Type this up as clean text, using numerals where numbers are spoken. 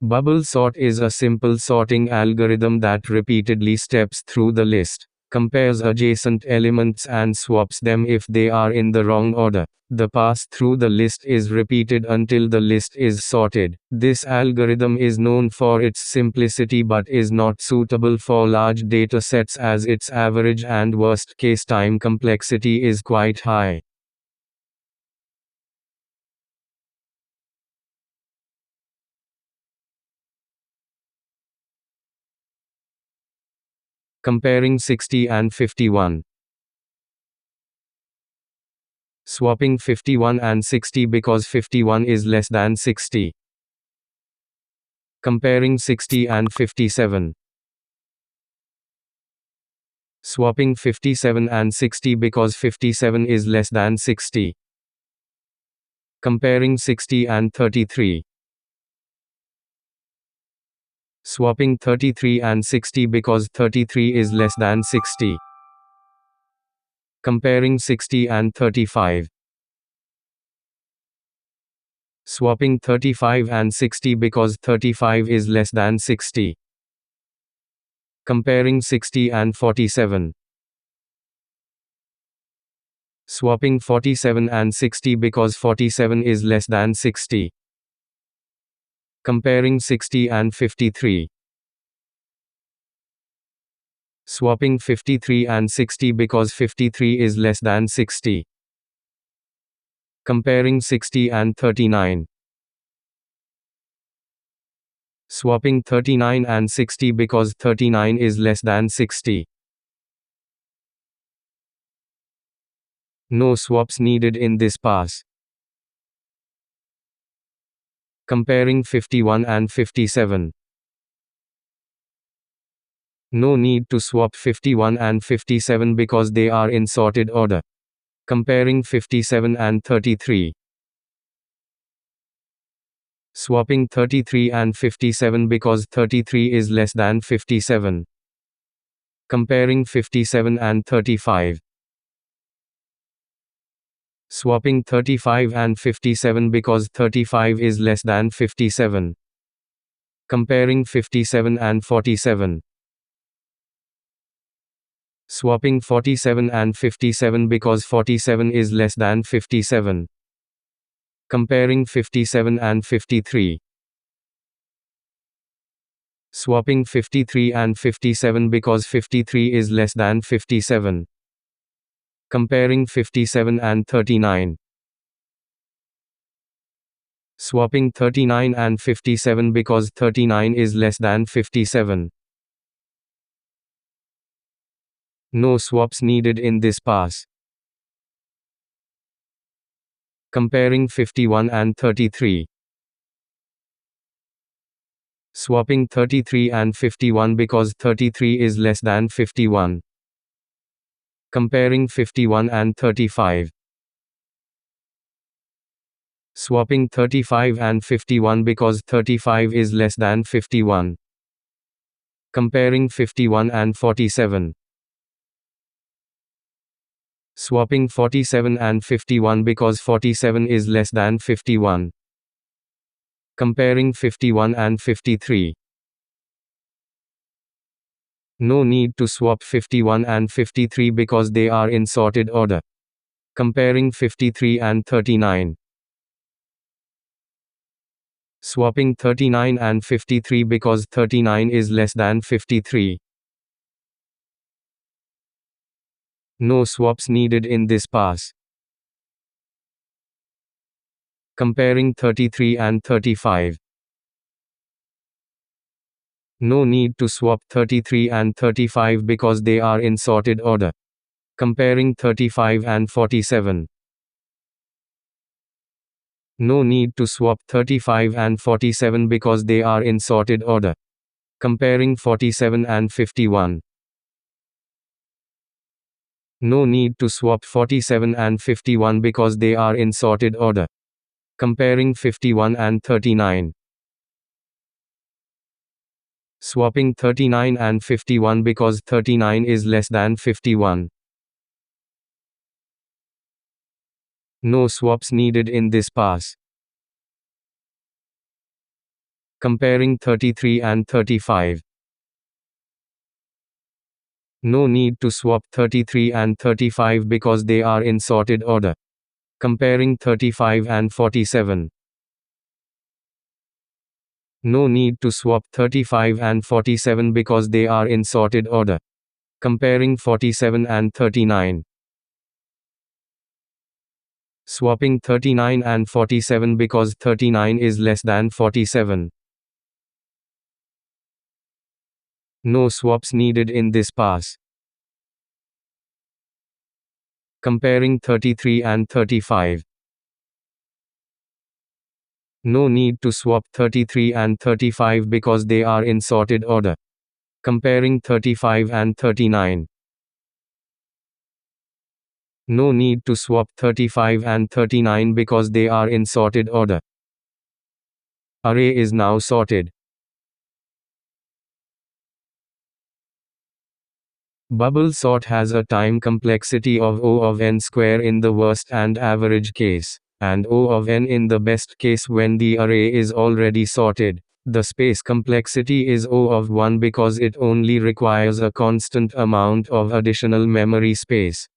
Bubble sort is a simple sorting algorithm that repeatedly steps through the list, compares adjacent elements and swaps them if they are in the wrong order. The pass through the list is repeated until the list is sorted. This algorithm is known for its simplicity but is not suitable for large data sets as its average and worst case time complexity is quite high. Comparing 60 and 51. Swapping 51 and 60 because 51 is less than 60. Comparing 60 and 57. Swapping 57 and 60 because 57 is less than 60. Comparing 60 and 33. Swapping 33 and 60 because 33 is less than 60. Comparing 60 and 35. Swapping 35 and 60 because 35 is less than 60. Comparing 60 and 47. Swapping 47 and 60 because 47 is less than 60. Comparing 60 and 53. Swapping 53 and 60 because 53 is less than 60. Comparing 60 and 39. Swapping 39 and 60 because 39 is less than 60. No swaps needed in this pass. Comparing 51 and 57. No need to swap 51 and 57 because they are in sorted order. Comparing 57 and 33. Swapping 33 and 57 because 33 is less than 57. Comparing 57 and 35. Swapping 35 and 57 because 35 is less than 57. Comparing 57 and 47. Swapping 47 and 57 because 47 is less than 57. Comparing 57 and 53. Swapping 53 and 57 because 53 is less than 57. Comparing 57 and 39. Swapping 39 and 57 because 39 is less than 57. No swaps needed in this pass. Comparing 51 and 33. Swapping 33 and 51 because 33 is less than 51. Comparing 51 and 35. Swapping 35 and 51 because 35 is less than 51. Comparing 51 and 47. Swapping 47 and 51 because 47 is less than 51. Comparing 51 and 53. No need to swap 51 and 53 because they are in sorted order. Comparing 53 and 39. Swapping 39 and 53 because 39 is less than 53. No swaps needed in this pass. Comparing 33 and 35. No need to swap 33 and 35 because they are in sorted order. Comparing 35 and 47. No need to swap 35 and 47 because they are in sorted order. Comparing 47 and 51. No need to swap 47 and 51 because they are in sorted order. Comparing 51 and 39. Swapping 39 and 51 because 39 is less than 51. No swaps needed in this pass. Comparing 33 and 35. No need to swap 33 and 35 because they are in sorted order. Comparing 35 and 47. No need to swap 35 and 47 because they are in sorted order. Comparing 47 and 39. Swapping 39 and 47 because 39 is less than 47. No swaps needed in this pass. Comparing 33 and 35. No need to swap 33 and 35 because they are in sorted order. Comparing 35 and 39. No need to swap 35 and 39 because they are in sorted order. Array is now sorted. Bubble sort has a time complexity of O of n square in the worst and average case, and O of n in the best case when the array is already sorted. The space complexity is O of 1 because it only requires a constant amount of additional memory space.